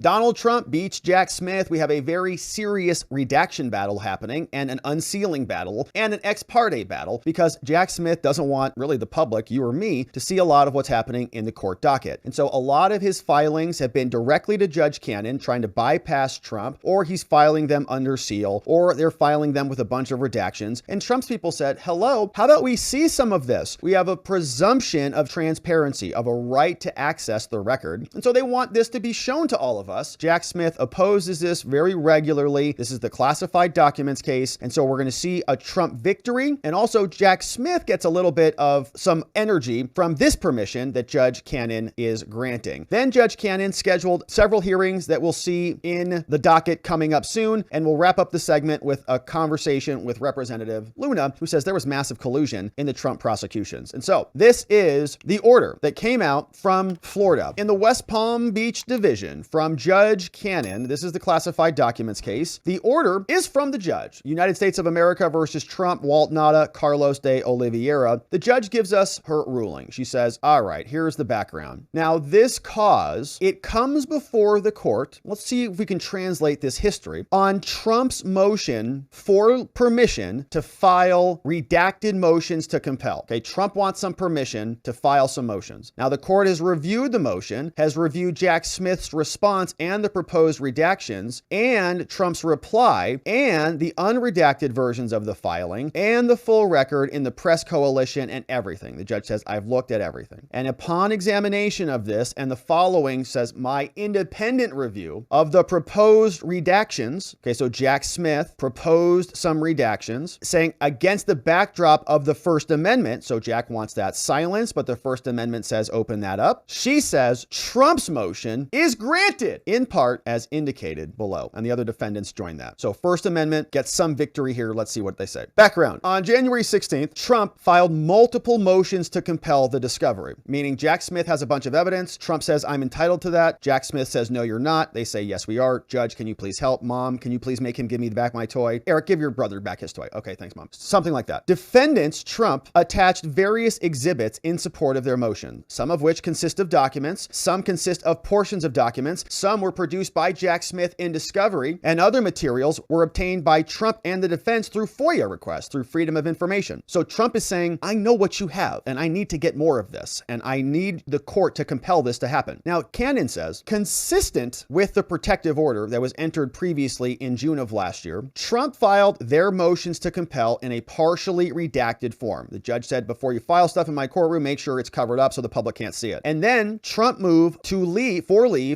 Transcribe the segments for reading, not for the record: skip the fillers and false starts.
Donald Trump beats Jack Smith. We have a very serious redaction battle happening and an unsealing battle and an ex parte battle because Jack Smith doesn't want really the public, you or me, to see a lot of what's happening in the court docket. And so a lot of his filings have been directly to Judge Cannon, trying to bypass Trump, or he's filing them under seal, or they're filing them with a bunch of redactions. And Trump's people said, hello, how about we see some of this? We have a presumption of transparency, of a right to access the record. And so they want this to be shown to all of us. Jack Smith opposes this very regularly. This is the classified documents case. And so we're going to see a Trump victory. And also Jack Smith gets a little bit of some energy from this permission that Judge Cannon is granting. Then Judge Cannon scheduled several hearings that we'll see in the docket coming up soon. And we'll wrap up the segment with a conversation with Representative Luna, who says there was massive collusion in the Trump prosecutions. And so this is the order that came out from Florida in the West Palm Beach Division from Judge Cannon. This is the classified documents case. The order is from the judge, United States of America versus Trump, Walt Nada, Carlos de Oliveira. The judge gives us her ruling. She says, all right, here's the background. Now, this cause, it comes before the court. Let's see if we can translate this history on Trump's motion for permission to file redacted motions to compel. Okay, Trump wants some permission to file some motions. Now, the court has reviewed the motion, has reviewed Jack Smith's response and the proposed redactions and Trump's reply and the unredacted versions of the filing and the full record in the press coalition and everything. The judge says, I've looked at everything. And upon examination of this and the following says, my independent review of the proposed redactions. Okay, so Jack Smith proposed some redactions saying against the backdrop of the First Amendment. So Jack wants that silence, but the First Amendment says open that up. She says Trump's motion is granted in part as indicated below. And the other defendants join that. So First Amendment gets some victory here. Let's see what they say. Background. On January 16th, Trump filed multiple motions to compel the discovery, meaning Jack Smith has a bunch of evidence. Trump says, I'm entitled to that. Jack Smith says, no, you're not. They say, yes, we are. Judge, can you please help? Mom, can you please make him give me back my toy? Eric, give your brother back his toy. Okay, thanks, Mom. Something like that. Defendants, Trump, attached various exhibits in support of their motion, some of which consist of documents, some consist of portions of documents, some were produced by Jack Smith in discovery, and other materials were obtained by Trump and the defense through FOIA requests, through Freedom of Information. So Trump is saying, I know what you have, and I need to get more of this, and I need the court to compel this to happen. Now, Cannon says, consistent with the protective order that was entered previously in June of last year, Trump filed their motions to compel in a partially redacted form. The judge said, before you file stuff in my courtroom, make sure it's covered up so the public can't see it. And then Trump moved to leave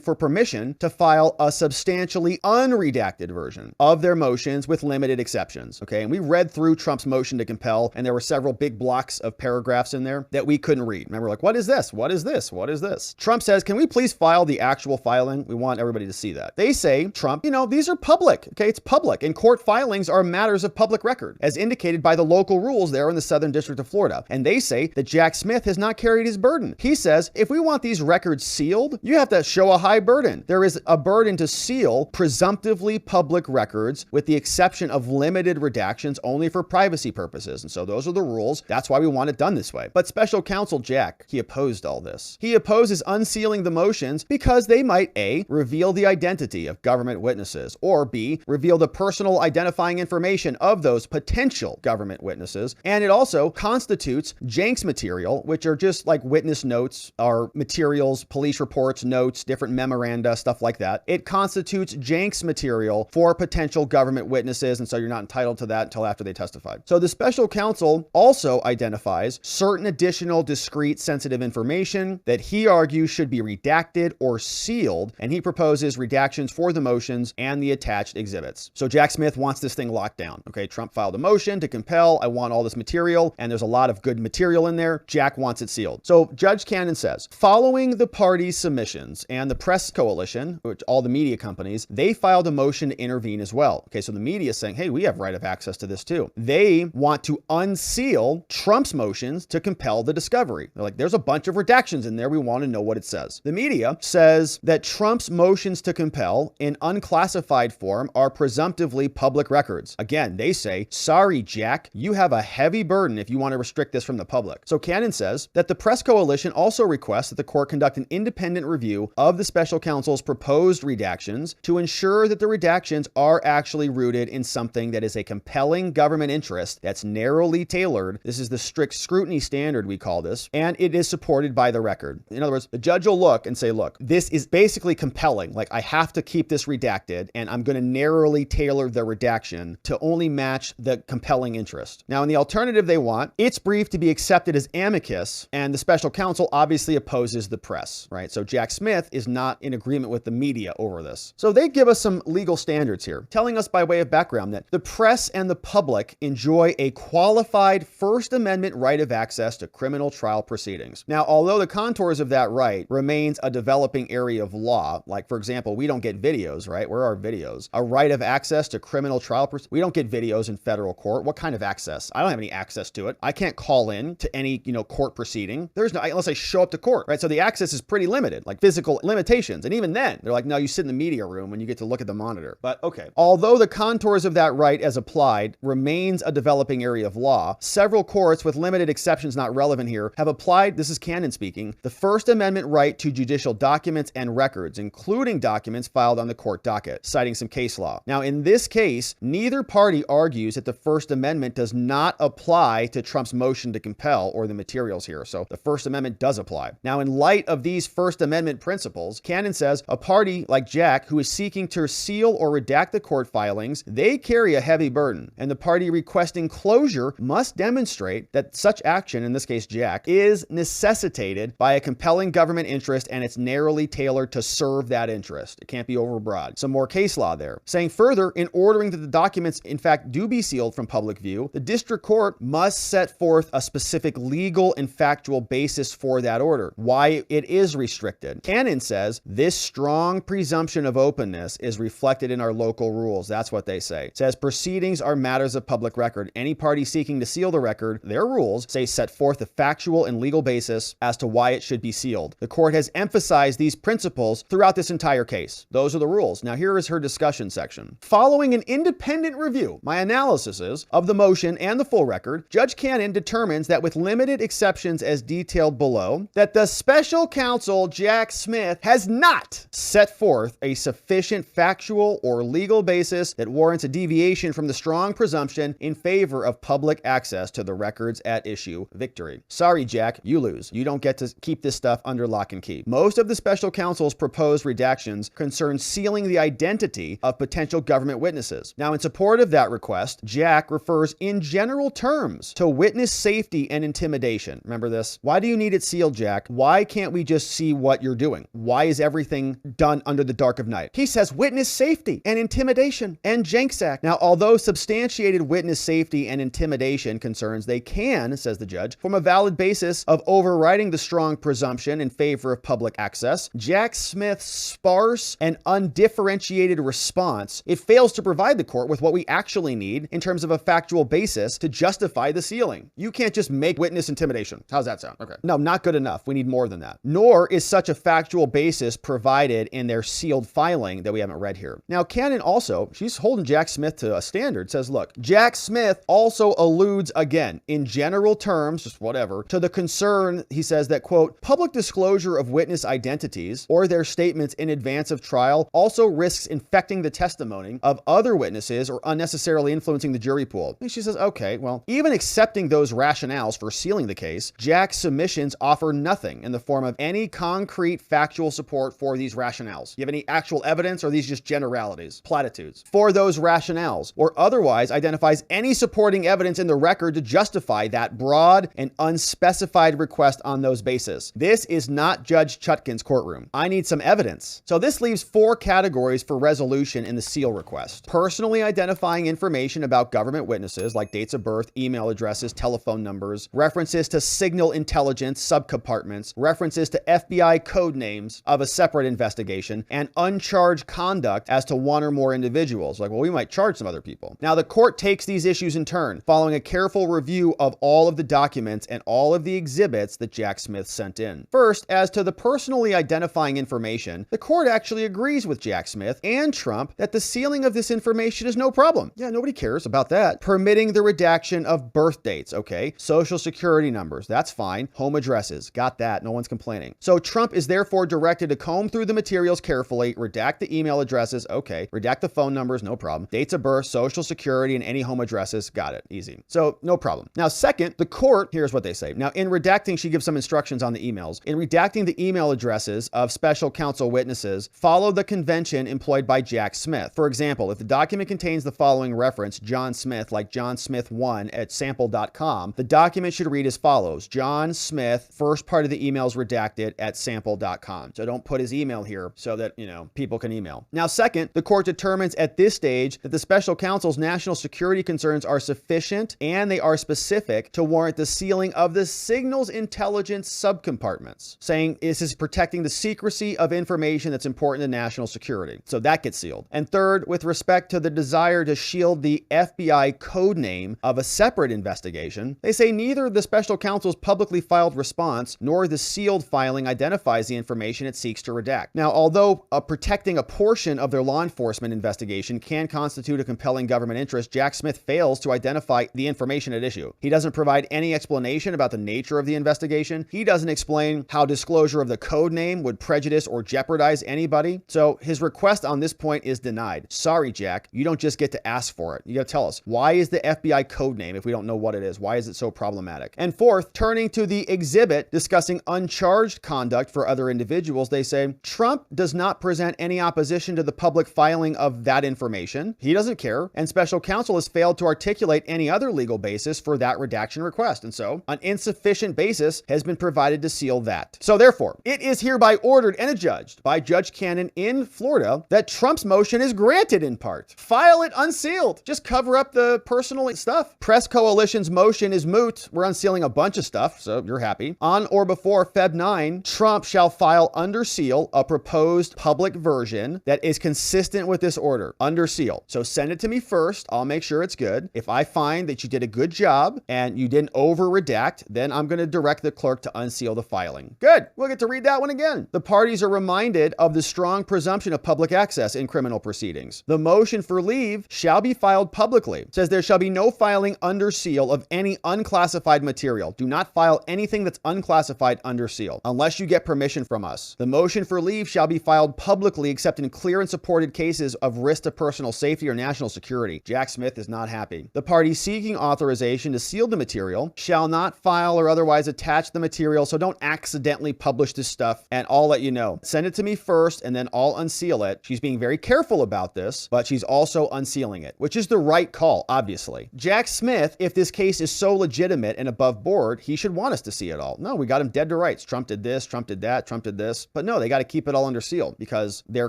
for permission to file a substantially unredacted version of their motions with limited exceptions. Okay, and we read through Trump's motion to compel, and there were several big blocks of paragraphs in there that we couldn't read. Remember, like, what is this? What is this? What is this? Trump says, can we please file the actual filing? We want everybody to see that. They say, Trump, these are public. Okay, it's public. And court filings are matters of public record, as indicated by the local rules there in the Southern District of Florida. And they say that Jack Smith has not carried his burden. He says, if we want these records sealed, you have to show a high burden. There is a burden to seal presumptively public records with the exception of limited redactions only for privacy purposes. And so those are the rules. That's why we want it done this way. But special counsel Jack, he opposed all this. He opposes unsealing the motions because they might A, reveal the identity of government witnesses, or B, reveal the personal identifying information of those potential government witnesses. And it also constitutes Jenks material, which are just like witness notes or materials, police reports, notes, different memoranda, stuff like that. It constitutes Jenks material for potential government witnesses. And so you're not entitled to that until after they testified. So the special counsel also identifies certain additional discrete sensitive information that he argues should be redacted or sealed. And he proposes redactions for the motions and the attached exhibits. So Jack Smith wants this thing locked down. Okay, Trump filed a motion to compel. I want all this material, and there's a lot of good material in there. Jack wants it sealed. So Judge Cannon says, following the parties' submissions and the press coalition, which all the media companies, they filed a motion to intervene as well. Okay, so the media is saying, hey, we have right of access to this too. They want to unseal Trump's motions to compel the discovery. They're like, there's a bunch of redactions in there. We want to know what it says. The media says that Trump's motions to compel in unclassified form are presumptively public records. Again, they say, sorry, Jack, you have a heavy burden if you want to restrict this from the public. So Cannon says that the press coalition also requests that the court conduct an independent review of the special counsel's counsel's proposed redactions to ensure that the redactions are actually rooted in something that is a compelling government interest that's narrowly tailored. This is the strict scrutiny standard, we call this, and it is supported by the record. In other words, the judge will look and say, look, this is basically compelling. Like, I have to keep this redacted, and I'm going to narrowly tailor the redaction to only match the compelling interest. Now, in the alternative they want, it's brief to be accepted as amicus, and the special counsel obviously opposes the press, right? So Jack Smith is not in agreement with the media over this. So they give us some legal standards here, telling us by way of background that the press and the public enjoy a qualified First Amendment right of access to criminal trial proceedings. Now, although the contours of that right remains a developing area of law, like for example, we don't get videos, right? Where are videos? A right of access to criminal trial proceedings. We don't get videos in federal court. What kind of access? I don't have any access to it. I can't call in to any, court proceeding. There's no, unless I show up to court, right? So the access is pretty limited, like physical limitations. And even then, they're like, no, you sit in the media room and you get to look at the monitor. But okay. Although the contours of that right as applied remains a developing area of law, several courts, with limited exceptions not relevant here, have applied, this is canon speaking, the First Amendment right to judicial documents and records, including documents filed on the court docket, citing some case law. Now, in this case, neither party argues that the First Amendment does not apply to Trump's motion to compel or the materials here. So the First Amendment does apply. Now, in light of these First Amendment principles, canon says a party like Jack who is seeking to seal or redact the court filings, they carry a heavy burden, and the party requesting closure must demonstrate that such action, in this case Jack, is necessitated by a compelling government interest and it's narrowly tailored to serve that interest. It can't be overbroad. Some more case law there. Saying further, in ordering that the documents in fact do be sealed from public view, the district court must set forth a specific legal and factual basis for that order, why it is restricted. Canon says this strong presumption of openness is reflected in our local rules. That's what they say. It says proceedings are matters of public record. Any party seeking to seal the record, their rules say set forth a factual and legal basis as to why it should be sealed. The court has emphasized these principles throughout this entire case. Those are the rules. Now here is her discussion section. Following an independent review, my analysis is of the motion and the full record, Judge Cannon determines that with limited exceptions as detailed below, that the special counsel Jack Smith has not set forth a sufficient factual or legal basis that warrants a deviation from the strong presumption in favor of public access to the records at issue. Victory. Sorry, Jack, you lose. You don't get to keep this stuff under lock and key. Most of the special counsel's proposed redactions concern sealing the identity of potential government witnesses. Now, in support of that request, Jack refers in general terms to witness safety and intimidation. Remember this? Why do you need it sealed, Jack? Why can't we just see what you're doing? Why is everything done under the dark of night? He says witness safety and intimidation and Jenks Act. Now, although substantiated witness safety and intimidation concerns, they can, says the judge, form a valid basis of overriding the strong presumption in favor of public access. Jack Smith's sparse and undifferentiated response, it fails to provide the court with what we actually need in terms of a factual basis to justify the sealing. You can't just make witness intimidation. How's that sound? Okay. No, not good enough. We need more than that. Nor is such a factual basis provided in their sealed filing that we haven't read here. Now, Cannon also, she's holding Jack Smith to a standard, says, look, Jack Smith also alludes again, in general terms, just whatever, to the concern, he says that, quote, public disclosure of witness identities or their statements in advance of trial also risks infecting the testimony of other witnesses or unnecessarily influencing the jury pool. And she says, okay, well, even accepting those rationales for sealing the case, Jack's submissions offer nothing in the form of any concrete factual support for these rationales. You have any actual evidence, or are these just generalities, platitudes, for those rationales, or otherwise identifies any supporting evidence in the record to justify that broad and unspecified request on those bases? This is not Judge Chutkin's courtroom. I need some evidence. So this leaves 4 categories for resolution in the seal request. Personally identifying information about government witnesses like dates of birth, email addresses, telephone numbers, references to signal intelligence subcompartments, references to FBI code names of a separate investigation, and uncharged conduct as to one or more individuals. Like, well, we might charge some other people. Now, the court takes these issues in turn, following a careful review of all of the documents and all of the exhibits that Jack Smith sent in. First, as to the personally identifying information, the court actually agrees with Jack Smith and Trump that the sealing of this information is no problem. Yeah, nobody cares about that. Permitting the redaction of birth dates, okay? Social security numbers, that's fine. Home addresses, got that. No one's complaining. So Trump is therefore directed to comb through through the materials carefully, redact the email addresses, okay, redact the phone numbers, no problem, dates of birth, social security, and any home addresses, got it, easy. So no problem. Now, second, the court, here's what they say. Now, in redacting, she gives some instructions on the emails. In redacting the email addresses of special counsel witnesses, follow the convention employed by Jack Smith. For example, if the document contains the following reference, John Smith, like John Smith 1 at sample.com, the document should read as follows: John Smith, first part of the email is redacted at sample.com. So don't put his email here so that, people can email. Now, second, the court determines at this stage that the special counsel's national security concerns are sufficient and they are specific to warrant the sealing of the signals intelligence subcompartments, saying this is protecting the secrecy of information that's important to national security. So that gets sealed. And third, with respect to the desire to shield the FBI code name of a separate investigation, they say neither the special counsel's publicly filed response nor the sealed filing identifies the information it seeks to redact. Now, although protecting a portion of their law enforcement investigation can constitute a compelling government interest, Jack Smith fails to identify the information at issue. He doesn't provide any explanation about the nature of the investigation. He doesn't explain how disclosure of the code name would prejudice or jeopardize anybody. So his request on this point is denied. Sorry, Jack, you don't just get to ask for it. You got to tell us, why is the FBI code name, if we don't know what it is, why is it so problematic? And fourth, turning to the exhibit discussing uncharged conduct for other individuals, they say Trump does not present any opposition to the public filing of that information. He doesn't care, and special counsel has failed to articulate any other legal basis for that redaction request. And so an insufficient basis has been provided to seal that. So therefore, it is hereby ordered and adjudged by Judge Cannon in Florida that Trump's motion is granted in part. File it unsealed. Just cover up the personal stuff. Press Coalition's motion is moot. We're unsealing a bunch of stuff, so you're happy. On or before Feb 9, Trump shall file under seal a proposed public version that is consistent with this order, under seal. So send it to me first. I'll make sure it's good. If I find that you did a good job and you didn't over redact, then I'm going to direct the clerk to unseal the filing. Good. We'll get to read that one again. The parties are reminded of the strong presumption of public access in criminal proceedings. The motion for leave shall be filed publicly. It says there shall be no filing under seal of any unclassified material. Do not file anything that's unclassified under seal unless you get permission from us. The motion for leave shall be filed publicly except in clear and supported cases of risk to personal safety or national security. Jack Smith is not happy. The party seeking authorization to seal the material shall not file or otherwise attach the material, so don't accidentally publish this stuff, and I'll let you know. Send it to me first and then I'll unseal it. She's being very careful about this, but she's also unsealing it, which is the right call, obviously. Jack Smith, if this case is so legitimate and above board, he should want us to see it all. No, we got him dead to rights. Trump did this, Trump did that, Trump did this. But no, they got to keep it all under seal because they're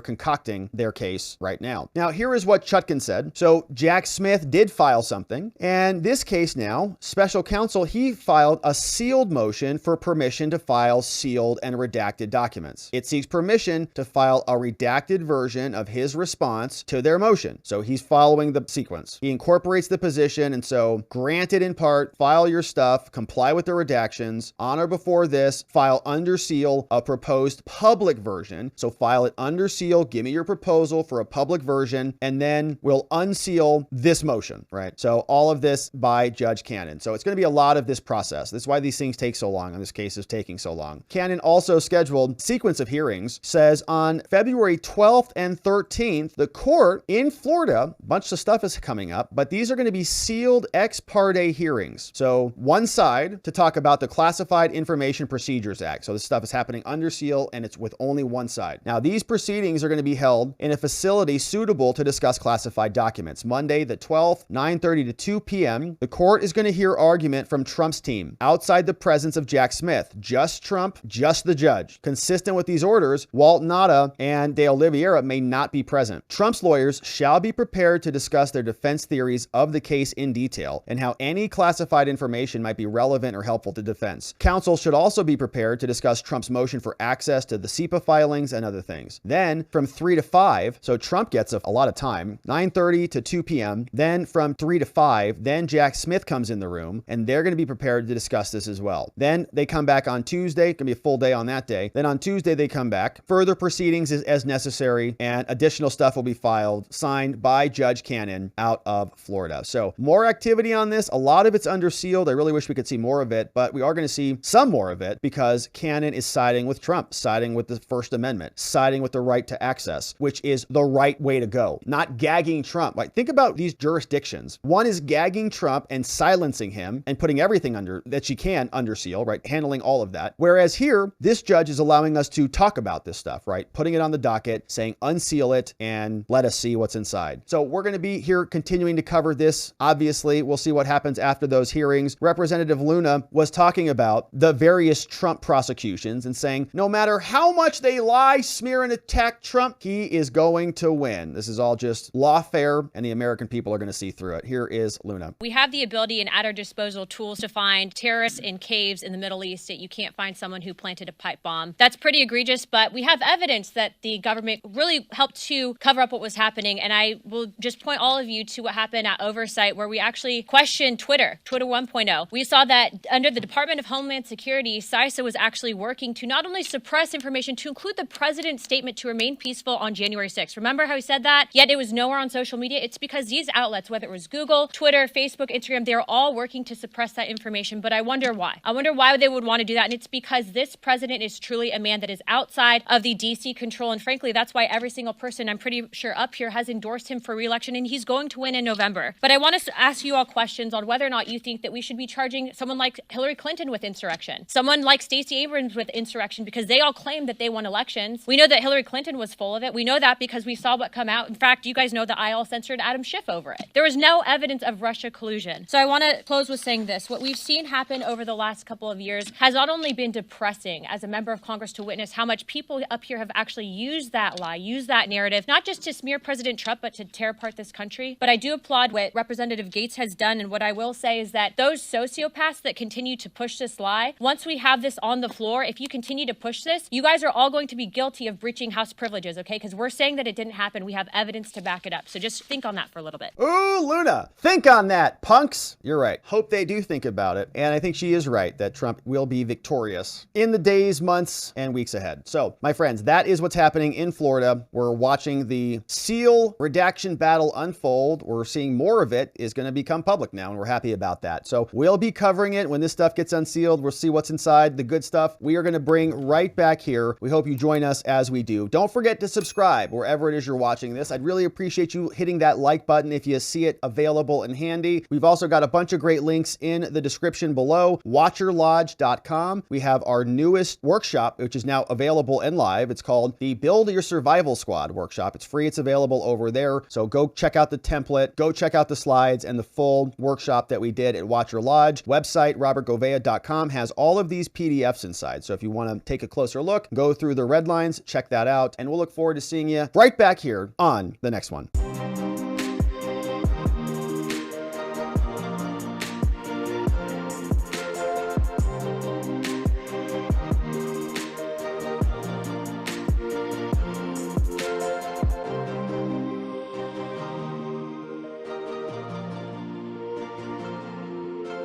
concocting their case right now. Now, here is what Chutkan said. So Jack Smith did file something. And this case now, special counsel, he filed a sealed motion for permission to file sealed and redacted documents. It seeks permission to file a redacted version of his response to their motion. So he's following the sequence. He incorporates the position, and so granted in part, file your stuff, comply with the redactions, on or before this, file under seal a proposed public version. So file it under seal, give me your proposal for a public version, and then we'll unseal this motion, right? So all of this by Judge Cannon. So it's going to be a lot of this process. That's why these things take so long, and this case is taking so long. Cannon also scheduled sequence of hearings, says on February 12th and 13th, the court in Florida, a bunch of stuff is coming up, but these are going to be sealed ex parte hearings. So one side to talk about the Classified Information Procedures Act. So this stuff is happening under seal and it's with only one side. Now these proceedings are going to be held in a facility suitable to discuss classified documents. Monday the 12th, 9:30 to 2 p.m. The court is going to hear argument from Trump's team outside the presence of Jack Smith. Just Trump, just the judge. Consistent with these orders, Walt Nauta and De Oliveira may not be present. Trump's lawyers shall be prepared to discuss their defense theories of the case in detail and how any classified information might be relevant or helpful to defense. Counsel should also be prepared to discuss Trump's motion for access to the SEPA filings and other things. Then from 3 to 5, so Trump gets a lot of time, 9:30 to 2 p.m. Then from 3 to 5, then Jack Smith comes in the room and they're going to be prepared to discuss this as well. Then they come back on Tuesday, going to be a full day on that day. Then on Tuesday they come back. Further proceedings as necessary, and additional stuff will be filed, signed by Judge Cannon out of Florida. So more activity on this. A lot of it's under sealed. I really wish we could see more of it, but we are going to see some more of it because Cannon is siding with Trump, siding with the First First Amendment, siding with the right to access, which is the right way to go, not gagging Trump. Like, think about these jurisdictions. One is gagging Trump and silencing him and putting everything under that she can under seal, right? Handling all of that. Whereas here, this judge is allowing us to talk about this stuff, right? Putting it on the docket, saying unseal it and let us see what's inside. So we're going to be here continuing to cover this. Obviously, we'll see what happens after those hearings. Representative Luna was talking about the various Trump prosecutions and saying, no matter how much they lie, smear, and attack Trump, he is going to win. This is all just lawfare, and the American people are going to see through it. Here is Luna. We have the ability and at our disposal tools to find terrorists in caves in the Middle East that you can't find someone who planted a pipe bomb. That's pretty egregious, but we have evidence that the government really helped to cover up what was happening. And I will just point all of you to what happened at Oversight, where we actually questioned Twitter 1.0. We saw that under the Department of Homeland Security, CISA was actually working to not only suppress information, to include the president's statement to remain peaceful on January 6th. Remember how he said that? Yet it was nowhere on social media. It's because these outlets, whether it was Google, Twitter, Facebook, Instagram, they're all working to suppress that information. But I wonder why. I wonder why they would want to do that. And it's because this president is truly a man that is outside of the DC control. And frankly, that's why every single person, I'm pretty sure up here, has endorsed him for re-election, and he's going to win in November. But I want to ask you all questions on whether or not you think that we should be charging someone like Hillary Clinton with insurrection, someone like Stacey Abrams with insurrection, because they all claim that they won elections. We know that Hillary Clinton was full of it. We know that because we saw what come out. In fact, you guys know that I all censored Adam Schiff over it. There was no evidence of Russia collusion. So I want to close with saying this. What we've seen happen over the last couple of years has not only been depressing as a member of Congress to witness how much people up here have actually used that lie, used that narrative, not just to smear President Trump, but to tear apart this country. But I do applaud what Representative Gates has done. And what I will say is that those sociopaths that continue to push this lie, once we have this on the floor, if you continue to push this, you guys are all going to be guilty of breaching House privileges, okay? Because we're saying that it didn't happen. We have evidence to back it up. So just think on that for a little bit. Ooh, Luna, think on that, punks. You're right. Hope they do think about it. And I think she is right that Trump will be victorious in the days, months, and weeks ahead. So, my friends, that is what's happening in Florida. We're watching the seal redaction battle unfold. We're seeing more of it is going to become public now, and we're happy about that. So we'll be covering it when this stuff gets unsealed. We'll see what's inside, the good stuff we are going to bring right back here. We hope you join us as we do. Don't forget to subscribe wherever it is you're watching this. I'd really appreciate you hitting that like button if you see it available and handy. We've also got a bunch of great links in the description below. Watcherlodge.com. We have our newest workshop, which is now available and live. It's called the Build Your Survival Squad workshop. It's free. It's available over there. So go check out the template, go check out the slides and the full workshop that we did at Watcher Lodge. Website, robertgovea.com, has all of these PDFs inside. So if you want to take a closer look, go through the red lines, check that out, and we'll look forward to seeing you right back here on the next one.